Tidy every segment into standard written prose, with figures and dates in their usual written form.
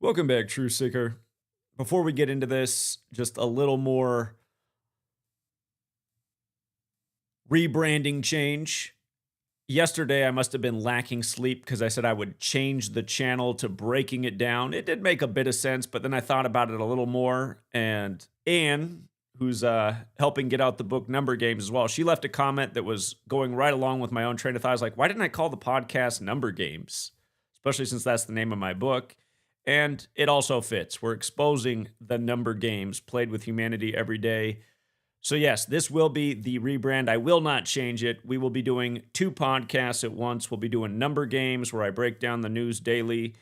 Welcome back, True Seeker. Before we get into this, just a little more rebranding change. Yesterday, I must have been lacking sleep because I said I would change the channel to breaking it down. It did make a bit of sense, but then I thought about it a little more. And Anne, who's helping get out the book Number Games as well, she left a comment that was going right along with my own train of thought. I was like, why didn't I call the podcast Number Games? Especially since that's the name of my book. And it also fits. We're exposing the number games played with humanity every day. So, yes, this will be the rebrand. I will not change it. We will be doing two podcasts at once. We'll be doing Number Games, where I break down the news daily.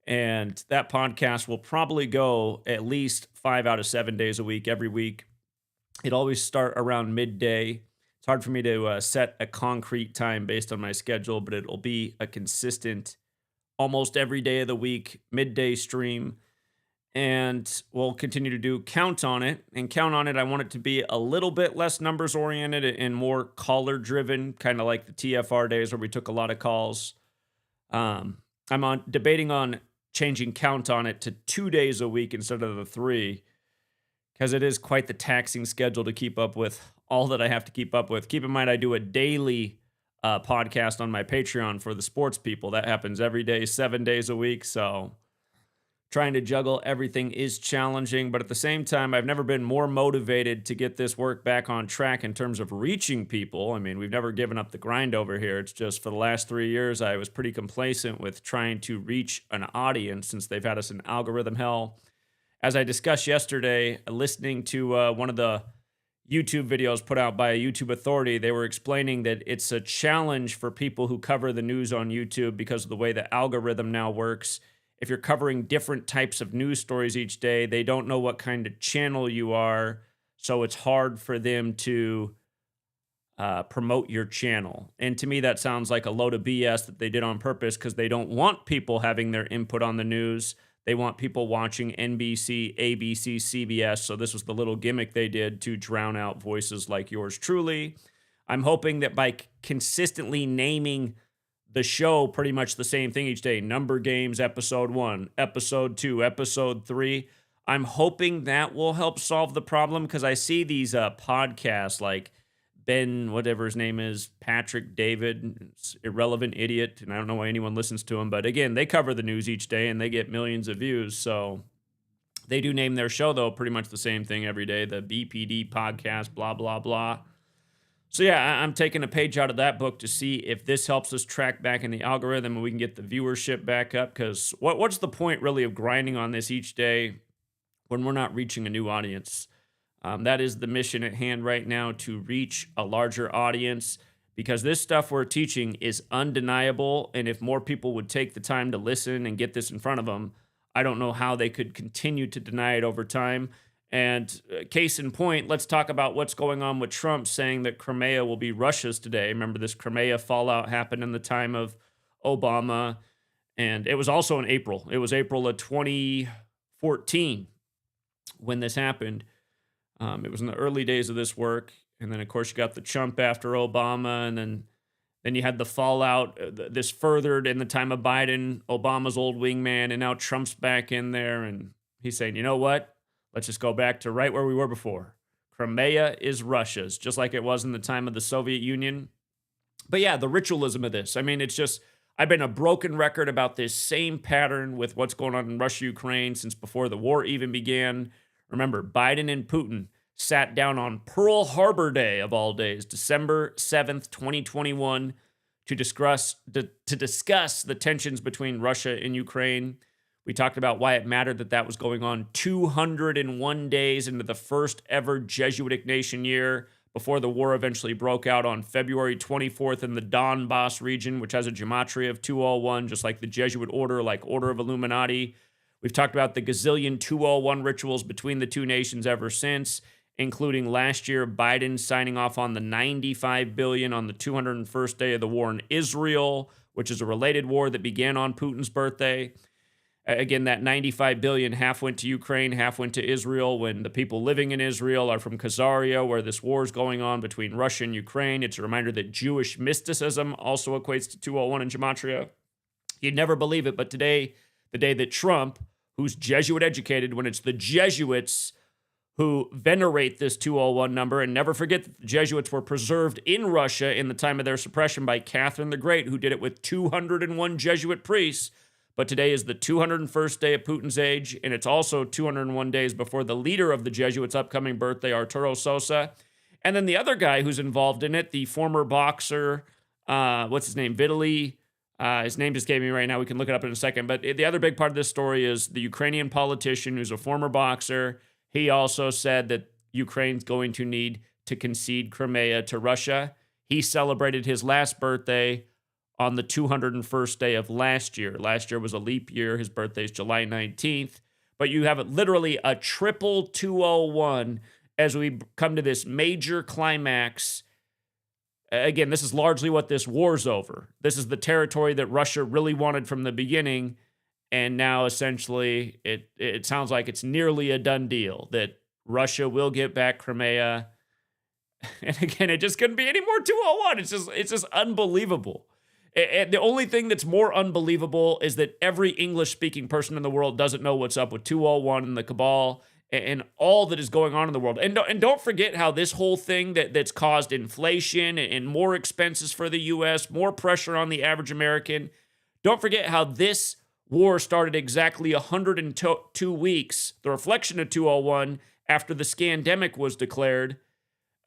And that podcast will probably go at least 5 out of 7 days a week, every week. It always start around midday. It's hard for me to set a concrete time based on my schedule, but it'll be a consistent almost every day of the week, midday stream. And we'll continue to do Count on It. And Count on It, I want it to be a little bit less numbers oriented and more caller driven, kind of like the TFR days where we took a lot of calls. I'm debating on changing Count on It to 2 days a week instead of the 3, because it is quite the taxing schedule to keep up with all that I have to keep up with. Keep in mind, I do a daily podcast on my Patreon for the sports people. That happens every day, 7 days a week. So trying to juggle everything is challenging. But at the same time, I've never been more motivated to get this work back on track in terms of reaching people. I mean, we've never given up the grind over here. It's just for the last 3 years, I was pretty complacent with trying to reach an audience since they've had us in algorithm hell. As I discussed yesterday, listening to one of the YouTube videos put out by a YouTube authority, they were explaining that it's a challenge for people who cover the news on YouTube because of the way the algorithm now works. If you're covering different types of news stories each day, they don't know what kind of channel you are, so it's hard for them to promote your channel. And to me, that sounds like a load of BS that they did on purpose because they don't want people having their input on the news. They want people watching NBC, ABC, CBS. So this was the little gimmick they did to drown out voices like yours truly. I'm hoping that by consistently naming the show pretty much the same thing each day, Number Games, episode 1, episode 2, episode 3, I'm hoping that will help solve the problem because I see these podcasts like Ben, whatever his name is, Patrick, David, irrelevant idiot, and I don't know why anyone listens to him, but again, they cover the news each day and they get millions of views, so they do name their show, though, pretty much the same thing every day, the BPD podcast, blah, blah, blah. So yeah, I'm taking a page out of that book to see if this helps us track back in the algorithm and we can get the viewership back up, because what's the point really of grinding on this each day when we're not reaching a new audience? That is the mission at hand right now, to reach a larger audience, because this stuff we're teaching is undeniable. And if more people would take the time to listen and get this in front of them, I don't know how they could continue to deny it over time. And case in point, let's talk about what's going on with Trump saying that Crimea will be Russia's today. Remember, this Crimea fallout happened in the time of Obama, and it was also in April. It was April of 2014 when this happened. It was in the early days of this work. And then, of course, you got the Trump after Obama. And then you had the fallout. This furthered in the time of Biden, Obama's old wingman. And now Trump's back in there. And he's saying, you know what? Let's just go back to right where we were before. Crimea is Russia's, just like it was in the time of the Soviet Union. But yeah, the ritualism of this. I mean, it's just, I've been a broken record about this same pattern with what's going on in Russia, Ukraine since before the war even began. Remember, Biden and Putin sat down on Pearl Harbor Day, of all days, December 7th, 2021, to discuss the tensions between Russia and Ukraine. We talked about why it mattered that was going on 201 days into the first ever Jesuitic nation year before the war eventually broke out on February 24th in the Donbass region, which has a gematria of 201, just like the Jesuit order, like Order of Illuminati. We've talked about the gazillion 201 rituals between the two nations ever since, including last year Biden signing off on the $95 billion on the 201st day of the war in Israel, which is a related war that began on Putin's birthday. Again, that $95 billion, half went to Ukraine, half went to Israel, when the people living in Israel are from Khazaria, where this war is going on between Russia and Ukraine. It's a reminder that Jewish mysticism also equates to 201 in Gematria. You'd never believe it, but today, the day that Trump who's Jesuit educated when it's the Jesuits who venerate this 201 number. And never forget that the Jesuits were preserved in Russia in the time of their suppression by Catherine the Great, who did it with 201 Jesuit priests. But today is the 201st day of Putin's age, and it's also 201 days before the leader of the Jesuits' upcoming birthday, Arturo Sosa. And then the other guy who's involved in it, the former boxer, what's his name? Vitaly. His name just gave me right now. We can look it up in a second. But the other big part of this story is the Ukrainian politician who's a former boxer. He also said that Ukraine's going to need to concede Crimea to Russia. He celebrated his last birthday on the 201st day of last year. Last year was a leap year. His birthday is July 19th. But you have literally a triple 201 as we come to this major climax. Again, this is largely what this war's over. This is the territory that Russia really wanted from the beginning. And now, essentially, it sounds like it's nearly a done deal that Russia will get back Crimea. And again, it just couldn't be any more 201. It's just unbelievable. And the only thing that's more unbelievable is that every English-speaking person in the world doesn't know what's up with 201 and the cabal and all that is going on in the world. And don't forget how this whole thing that's caused inflation and more expenses for the U.S., more pressure on the average American. Don't forget how this war started exactly 102 weeks, the reflection of 201, after the scandemic was declared.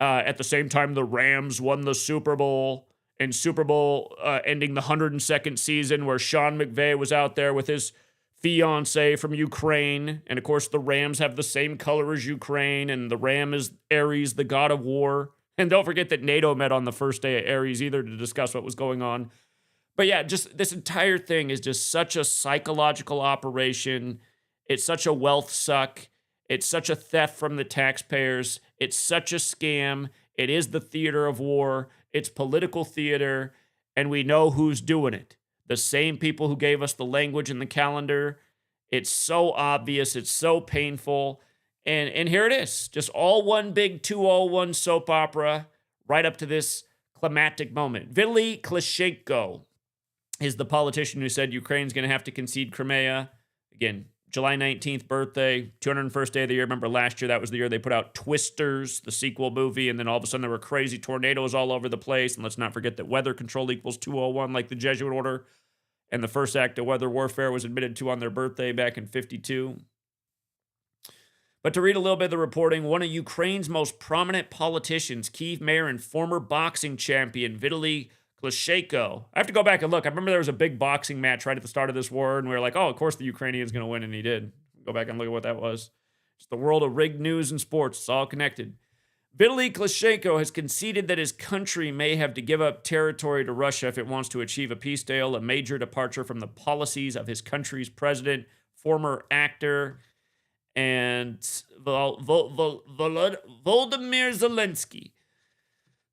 At the same time, the Rams won the Super Bowl, and Super Bowl ending the 102nd season, where Sean McVay was out there with his fiance from Ukraine. And of course, the Rams have the same color as Ukraine, and the ram is Ares, the god of war. And don't forget that NATO met on the first day of Ares either to discuss what was going on. But yeah, just this entire thing is just such a psychological operation. It's such a wealth suck. It's such a theft from the taxpayers. It's such a scam. It is the theater of war. It's political theater, and we know who's doing it. The same people who gave us the language and the calendar. It's so obvious. It's so painful. And here it is. Just all one big 201 soap opera right up to this climactic moment. Vitaly Klitschko is the politician who said Ukraine's going to have to concede Crimea. Again, July 19th birthday, 201st day of the year. Remember last year, that was the year they put out Twisters, the sequel movie, and then all of a sudden there were crazy tornadoes all over the place. And let's not forget that weather control equals 201, like the Jesuit order. And the first act of weather warfare was admitted to on their birthday back in 52. But to read a little bit of the reporting, one of Ukraine's most prominent politicians, Kyiv mayor and former boxing champion, Vitaly Klitschko. I have to go back and look. I remember there was a big boxing match right at the start of this war, and we were like, oh, of course the Ukrainian's going to win, and he did. Go back and look at what that was. It's the world of rigged news and sports. It's all connected. Vitaly Klitschko has conceded that his country may have to give up territory to Russia if it wants to achieve a peace deal, a major departure from the policies of his country's president, former actor, and Volodymyr Zelensky.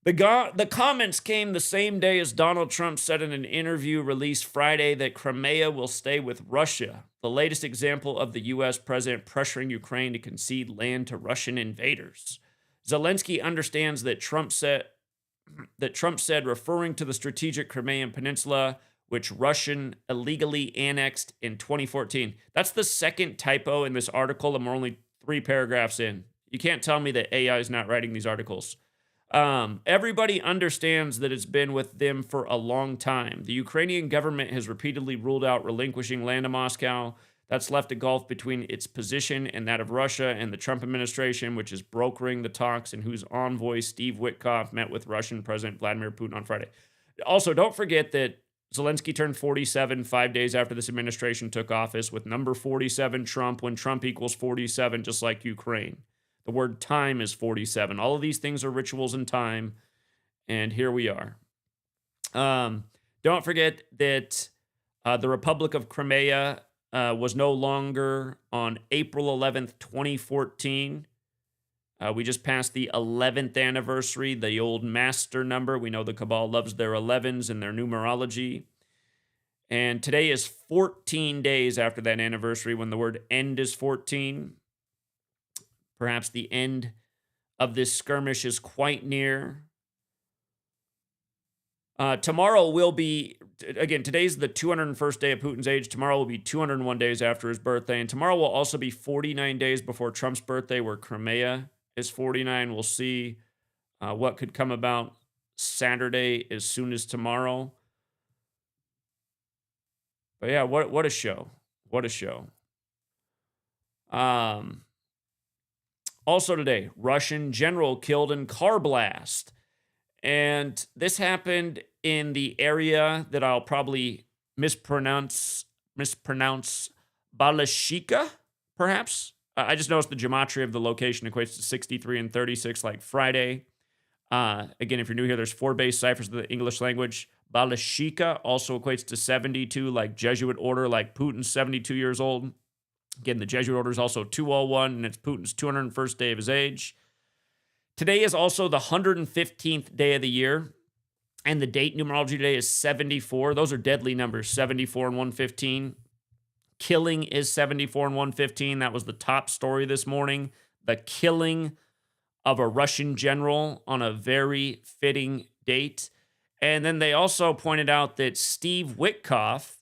The comments came the same day as Donald Trump said in an interview released Friday that Crimea will stay with Russia, the latest example of the U.S. president pressuring Ukraine to concede land to Russian invaders. Zelensky understands that Trump said, referring to the strategic Crimean Peninsula, which Russian illegally annexed in 2014. That's the second typo in this article, and we're only 3 paragraphs in. You can't tell me that AI is not writing these articles. Everybody understands that it's been with them for a long time. The Ukrainian government has repeatedly ruled out relinquishing land to Moscow. That's left a gulf between its position and that of Russia and the Trump administration, which is brokering the talks and whose envoy, Steve Witkoff, met with Russian President Vladimir Putin on Friday. Also, don't forget that Zelensky turned 47 5 days after this administration took office, with number 47 Trump, when Trump equals 47, just like Ukraine. The word time is 47. All of these things are rituals in time, and here we are. Don't forget that the Republic of Crimea was no longer on April 11th, 2014. We just passed the 11th anniversary, the old master number. We know the Cabal loves their 11s and their numerology. And today is 14 days after that anniversary, when the word end is 14. Perhaps the end of this skirmish is quite near. Tomorrow will be, again, today's the 201st day of Putin's age. Tomorrow will be 201 days after his birthday. And tomorrow will also be 49 days before Trump's birthday, where Crimea is 49. We'll see what could come about Saturday as soon as tomorrow. But yeah, what a show. What a show. Also today, Russian general killed in car blast. And this happened in the area that I'll probably mispronounce Balashika, perhaps. I just noticed the gematria of the location equates to 63 and 36, like Friday. Again, if you're new here, there's 4 base ciphers of the English language. Balashika also equates to 72, like Jesuit order, like Putin's 72 years old. Again, the Jesuit order is also 201, and it's Putin's 201st day of his age. Today is also the 115th day of the year, and the date numerology today is 74. Those are deadly numbers, 74 and 115. Killing is 74 and 115. That was the top story this morning. The killing of a Russian general on a very fitting date. And then they also pointed out that Steve Witkoff,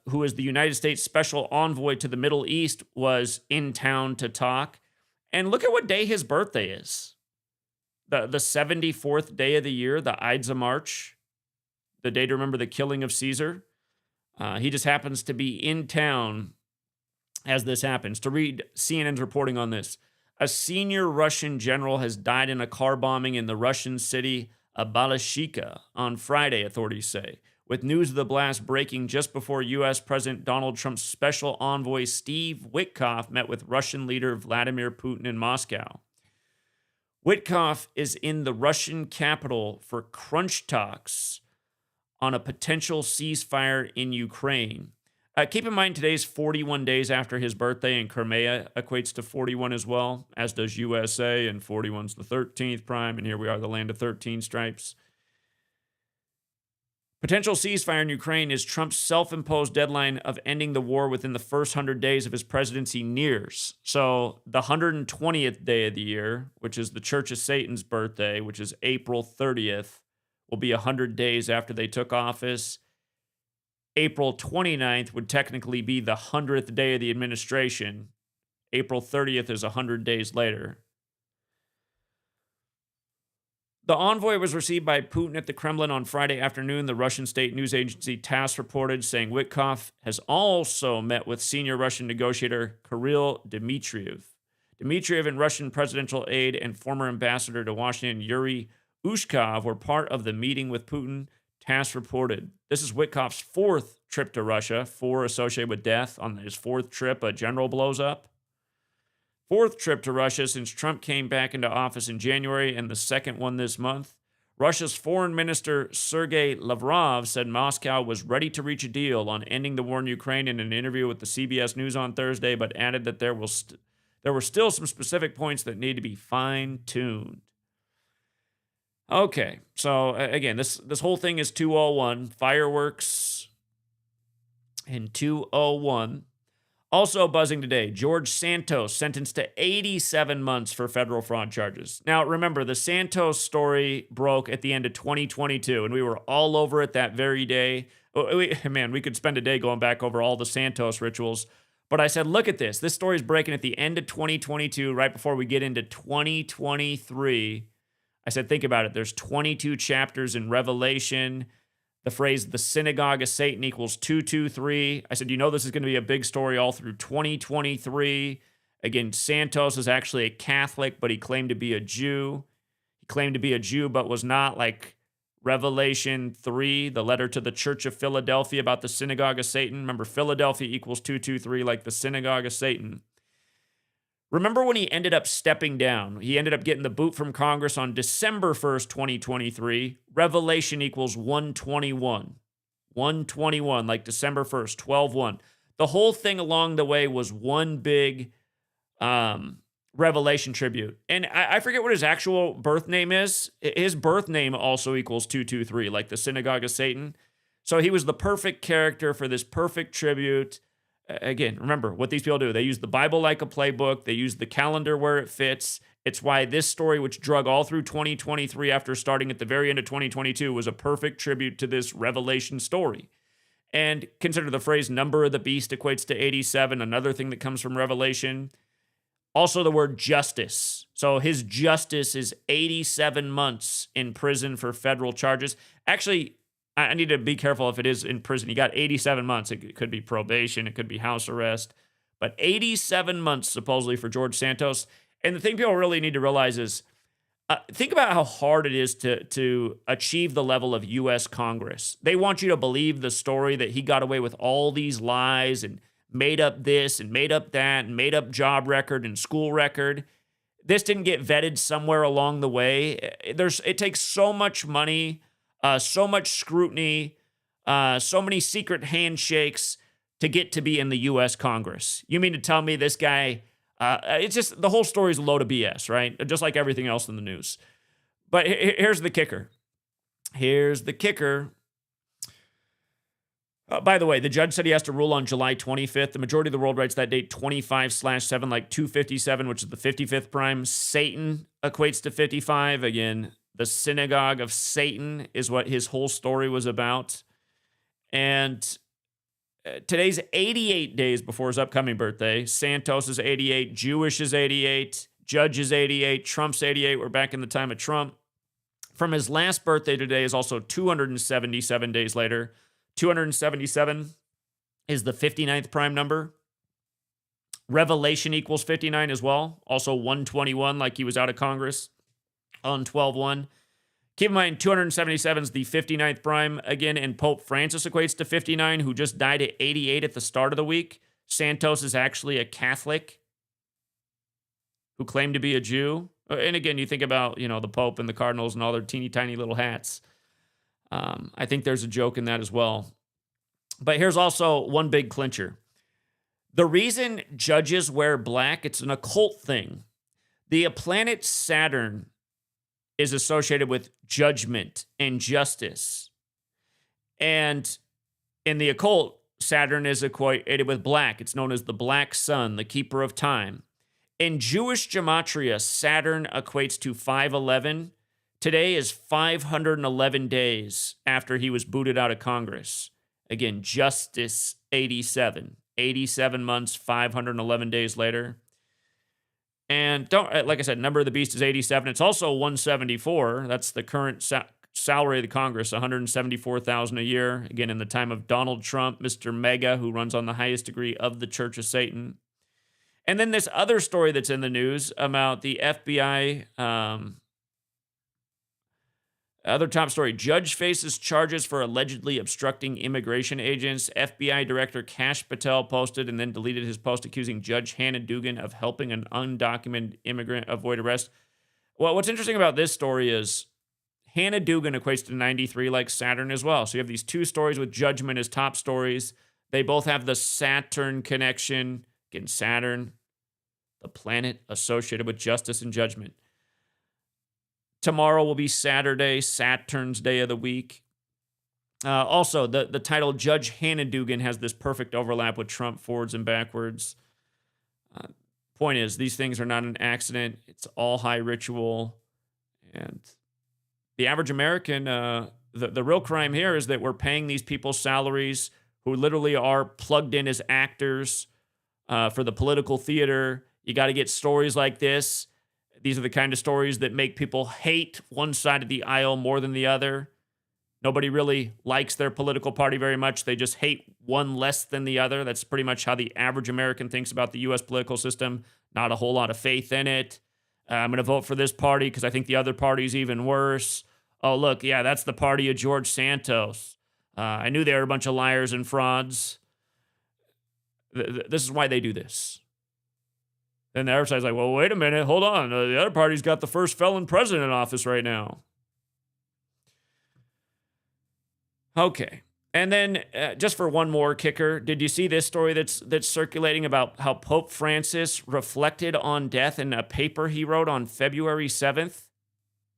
who is the United States Special Envoy to the Middle East, was in town to talk. And look at what day his birthday is. The 74th day of the year, the Ides of March, the day to remember the killing of Caesar. He just happens to be in town as this happens. To read CNN's reporting on this, a senior Russian general has died in a car bombing in the Russian city of Balashika on Friday, authorities say, with news of the blast breaking just before U.S. President Donald Trump's special envoy Steve Witkoff met with Russian leader Vladimir Putin in Moscow. Witkoff is in the Russian capital for crunch talks on a potential ceasefire in Ukraine. Keep in mind, today's 41 days after his birthday, and Crimea equates to 41 as well, as does USA, and 41's the 13th prime, and here we are, the land of 13 stripes. Potential ceasefire in Ukraine is Trump's self-imposed deadline of ending the war within the first 100 days of his presidency nears. So the 120th day of the year, which is the Church of Satan's birthday, which is April 30th, will be 100 days after they took office. April 29th would technically be the 100th day of the administration. April 30th is 100 days later. The envoy was received by Putin at the Kremlin on Friday afternoon, the Russian state news agency TASS reported, saying Witkoff has also met with senior Russian negotiator Kirill Dmitriev. Dmitriev and Russian presidential aide and former ambassador to Washington Yuri Ushkov were part of the meeting with Putin, TASS reported. This is Witkoff's 4th trip to Russia, 4 associated with death. On his 4th trip, a general blows up. 4th trip to Russia since Trump came back into office in January, and the 2nd one this month. Russia's Foreign Minister Sergei Lavrov said Moscow was ready to reach a deal on ending the war in Ukraine in an interview with the CBS News on Thursday, but added that there were still some specific points that need to be fine-tuned. Okay, so again, this whole thing is 201, fireworks in 201. Also buzzing today, George Santos sentenced to 87 months for federal fraud charges. Now, remember, the Santos story broke at the end of 2022, and we were all over it that very day. Man, we could spend a day going back over all the Santos rituals. But I said, look at this. This story is breaking at the end of 2022, right before we get into 2023. I said, think about it. There's 22 chapters in Revelation. The phrase, the synagogue of Satan equals 223. I said, you know this is going to be a big story all through 2023. Again, Santos is actually a Catholic, but he claimed to be a Jew. He claimed to be a Jew, but was not, like Revelation 3, the letter to the Church of Philadelphia about the synagogue of Satan. Remember, Philadelphia equals 223, like the synagogue of Satan. Remember when he ended up stepping down? He ended up getting the boot from Congress on December 1st, 2023. Revelation equals 121. 121, like December 1st, 12-1. The whole thing along the way was one big Revelation tribute. And I forget what his actual birth name is. His birth name also equals 223, like the synagogue of Satan. So he was the perfect character for this perfect tribute. Again, remember what these people do. They use the Bible like a playbook. They use the calendar where it fits. It's why this story, which drug all through 2023 after starting at the very end of 2022, was a perfect tribute to this Revelation story. And consider the phrase number of the beast equates to 87, another thing that comes from Revelation. Also the word justice. So his justice is 87 months in prison for federal charges. Actually, I need to be careful if it is in prison. You got 87 months. It could be probation. It could be house arrest. But 87 months supposedly for George Santos. And the thing people really need to realize is, think about how hard it is to achieve the level of U.S. Congress. They want you to believe the story that he got away with all these lies and made up this and made up that and made up job record and school record. This didn't get vetted somewhere along the way. It takes so much money, so much scrutiny, so many secret handshakes to get to be in the U.S. Congress. You mean to tell me this guy... it's just the whole story is a load of BS, right? Just like everything else in the news. But here's the kicker. By the way, the judge said he has to rule on July 25th. The majority of the world writes that date 25/7, like 257, which is the 55th prime. Satan equates to 55. Again, the synagogue of Satan is what his whole story was about. And today's 88 days before his upcoming birthday. Santos is 88. Jewish is 88. Judge is 88. Trump's 88. We're back in the time of Trump. From his last birthday today is also 277 days later. 277 is the 59th prime number. Revelation equals 59 as well. Also 121, like he was out of Congress on 12/1. Keep in mind, 277 is the 59th prime again, and Pope Francis equates to 59, who just died at 88 at the start of the week. Santos is actually a Catholic who claimed to be a Jew. And again, you think about, the Pope and the Cardinals and all their teeny tiny little hats. I think there's a joke in that as well. But here's also one big clincher. The reason judges wear black, it's an occult thing. The planet Saturn is associated with judgment and justice. And in the occult, Saturn is equated with black. It's known as the black sun, the keeper of time. In Jewish gematria, Saturn equates to 511. Today is 511 days after he was booted out of Congress. Again, justice 87. 87 months, 511 days later. And like I said, number of the beast is 87. It's also 174. That's the current salary of the Congress, $174,000 a year. Again, in the time of Donald Trump, Mr. Mega, who runs on the highest degree of the Church of Satan. And then this other story that's in the news about the FBI. Other top story, judge faces charges for allegedly obstructing immigration agents. FBI Director Kash Patel posted and then deleted his post accusing Judge Hannah Dugan of helping an undocumented immigrant avoid arrest. Well, what's interesting about this story is Hannah Dugan equates to 93 like Saturn as well. So you have these two stories with judgment as top stories. They both have the Saturn connection. Again, Saturn, the planet associated with justice and judgment. Tomorrow will be Saturday, Saturn's day of the week. Also, the title Judge Hannah Dugan has this perfect overlap with Trump forwards and backwards. Point is, these things are not an accident. It's all high ritual. And the average American, the real crime here is that we're paying these people's salaries who literally are plugged in as actors for the political theater. You got to get stories like this. These are the kind of stories that make people hate one side of the aisle more than the other. Nobody really likes their political party very much. They just hate one less than the other. That's pretty much how the average American thinks about the U.S. political system. Not a whole lot of faith in it. I'm going to vote for this party because I think the other party's even worse. Oh, look, yeah, that's the party of George Santos. I knew they were a bunch of liars and frauds. This is why they do this. Then the other side's like, well, wait a minute, hold on. The other party's got the first felon president in office right now. Okay. And then just for one more kicker, did you see this story that's circulating about how Pope Francis reflected on death in a paper he wrote on February 7th?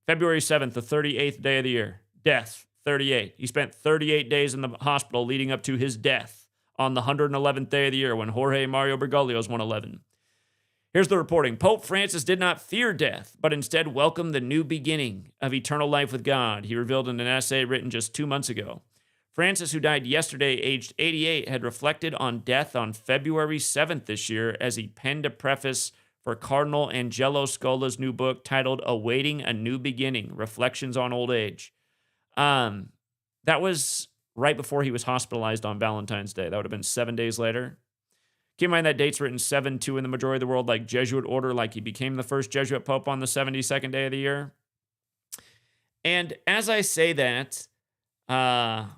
February 7th, the 38th day of the year. Death, 38. He spent 38 days in the hospital leading up to his death on the 111th day of the year when Jorge Mario Bergoglio's 111. Here's the reporting. Pope Francis did not fear death, but instead welcomed the new beginning of eternal life with God, he revealed in an essay written just 2 months ago. Francis, who died yesterday, aged 88, had reflected on death on February 7th this year as he penned a preface for Cardinal Angelo Scola's new book titled Awaiting a New Beginning, Reflections on Old Age. That was right before he was hospitalized on Valentine's Day. That would have been 7 days later. Keep in mind that date's written 7-2 in the majority of the world, like Jesuit order, like he became the first Jesuit pope on the 72nd day of the year. And as I say that, I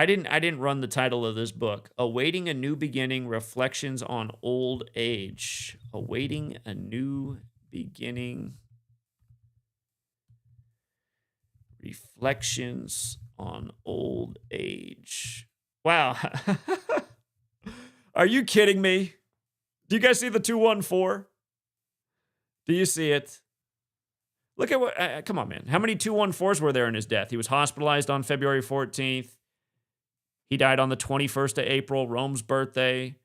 didn't run the title of this book. Awaiting a New Beginning, Reflections on Old Age. Awaiting a New Beginning, Reflections on Old Age. Wow. Are you kidding me? Do you guys see the 214? Do you see it? Look at what, come on, man. How many 214s were there in his death? He was hospitalized on February 14th. He died on the 21st of April, Rome's birthday.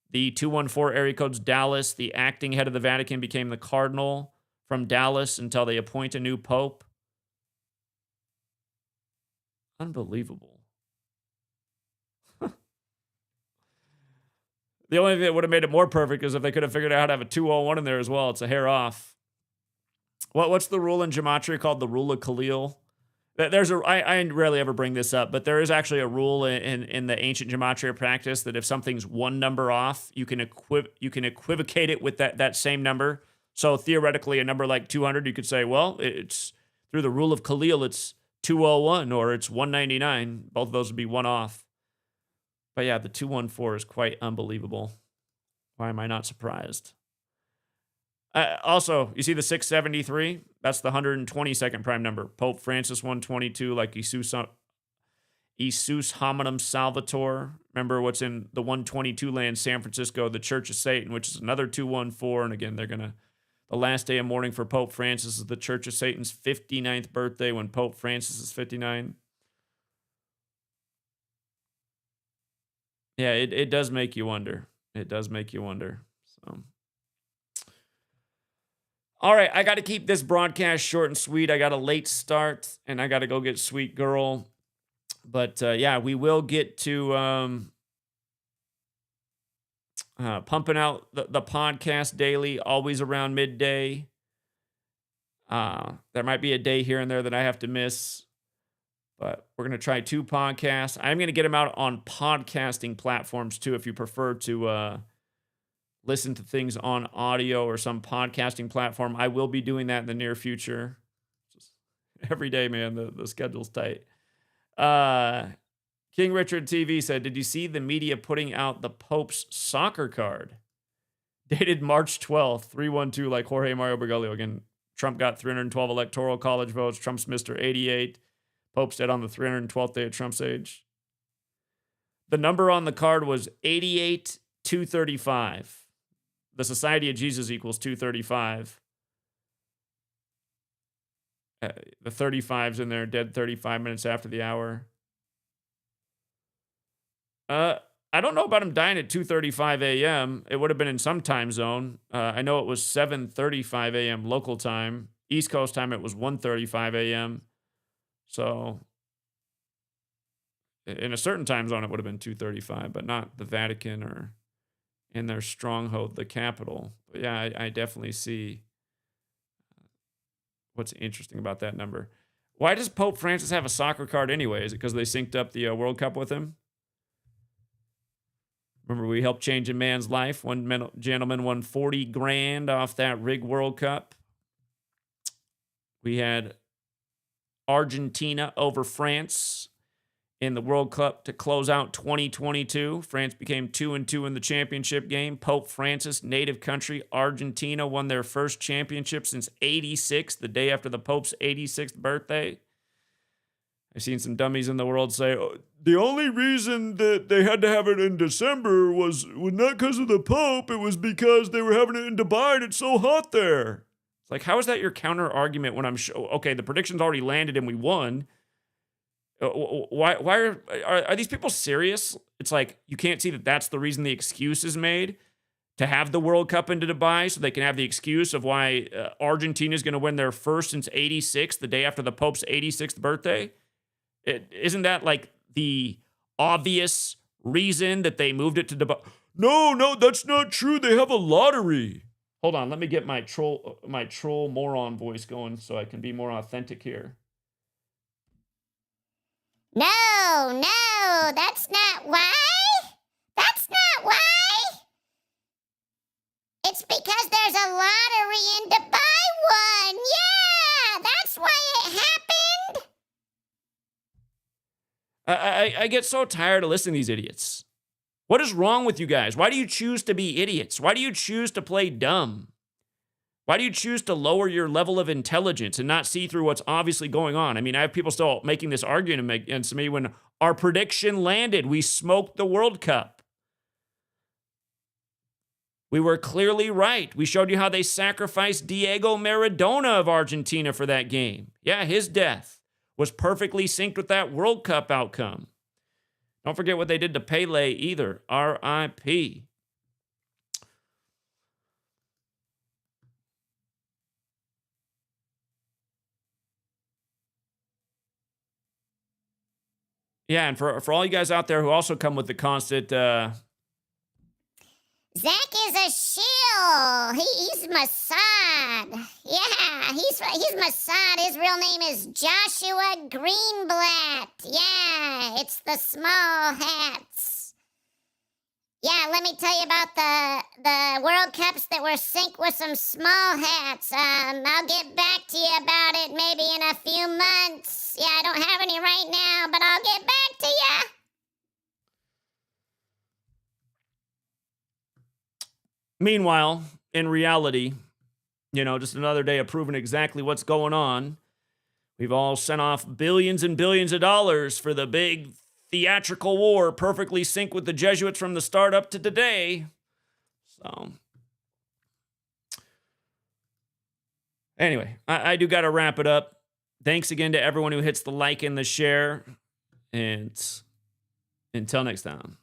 The 214 area code's Dallas. The acting head of the Vatican became the cardinal from Dallas until they appoint a new pope. Unbelievable. The only thing that would have made it more perfect is if they could have figured out how to have a 201 in there as well. It's a hair off. What's the rule in Gematria called the rule of Khalil? I rarely ever bring this up, but there is actually a rule in the ancient Gematria practice that if something's one number off, you can equivocate it with that same number. So theoretically, a number like 200, you could say, well, it's through the rule of Khalil, it's 201 or it's 199. Both of those would be one off. But yeah, the 214 is quite unbelievable. Why am I not surprised? Also, you see the 673? That's the 122nd prime number. Pope Francis 122, like Jesus Hominum Salvator. Remember what's in the 122 land, San Francisco, the Church of Satan, which is another 214. And again, the last day of mourning for Pope Francis is the Church of Satan's 59th birthday when Pope Francis is 59. Yeah, it does make you wonder. It does make you wonder. So, all right, I got to keep this broadcast short and sweet. I got a late start, and I got to go get Sweet Girl. But, yeah, we will get to pumping out the podcast daily, always around midday. There might be a day here and there that I have to miss. But we're going to try 2 podcasts. I'm going to get them out on podcasting platforms, too, if you prefer to listen to things on audio or some podcasting platform. I will be doing that in the near future. Just every day, man, the schedule's tight. King Richard TV said, did you see the media putting out the Pope's soccer card? Dated March 12th, 312, like Jorge Mario Bergoglio. Again, Trump got 312 electoral college votes. Trump's Mr. 88. Pope's dead on the 312th day of Trump's age. The number on the card was 88-235. The Society of Jesus equals 235. The 35's in there, dead 35 minutes after the hour. I don't know about him dying at 2:35 a.m. It would have been in some time zone. I know it was 7:35 a.m. local time. East Coast time, it was 1:35 a.m. So, in a certain time zone, it would have been 2:35, but not the Vatican or in their stronghold, the capital. But yeah, I definitely see what's interesting about that number. Why does Pope Francis have a soccer card anyway? Is it because they synced up the World Cup with him? Remember, we helped change a man's life. One gentleman won 40 grand off that rigged World Cup. We had Argentina over France in the World Cup to close out 2022. France became 2-2 in the championship game. Pope Francis, native country, Argentina, won their first championship since 86, the day after the Pope's 86th birthday. I've seen some dummies in the world say, oh, the only reason that they had to have it in December was not because of the Pope. It was because they were having it in Dubai and it's so hot there. It's like, how is that your counter argument when I'm okay, the prediction's already landed and we won. Why are these people serious? It's like you can't see that that's the reason the excuse is made to have the World Cup into Dubai, so they can have the excuse of why Argentina is going to win their first since '86, the day after the Pope's 86th birthday. Isn't that like the obvious reason that they moved it to Dubai? No, that's not true. They have a lottery. Hold on, let me get my troll moron voice going so I can be more authentic here. No, that's not why. That's not why. It's because there's a lottery in Dubai one. Yeah, that's why it happened. I get so tired of listening to these idiots. What is wrong with you guys? Why do you choose to be idiots? Why do you choose to play dumb? Why do you choose to lower your level of intelligence and not see through what's obviously going on? I mean, I have people still making this argument against me when our prediction landed. We smoked the World Cup. We were clearly right. We showed you how they sacrificed Diego Maradona of Argentina for that game. Yeah, his death was perfectly synced with that World Cup outcome. Don't forget what they did to Pele either. R.I.P. Yeah, and for all you guys out there who also come with the constant... Zach is a shill. He's Mossad. Yeah, he's Mossad. His real name is Joshua Greenblatt. Yeah, it's the small hats. Yeah, let me tell you about the World Cups that were synced with some small hats. I'll get back to you about it maybe in a few months. Yeah, I don't have any right now, but I'll get back to you. Meanwhile, in reality, just another day of proving exactly what's going on. We've all sent off billions and billions of dollars for the big theatrical war, perfectly synced with the Jesuits from the start up to today. So, anyway, I do got to wrap it up. Thanks again to everyone who hits the like and the share. And until next time.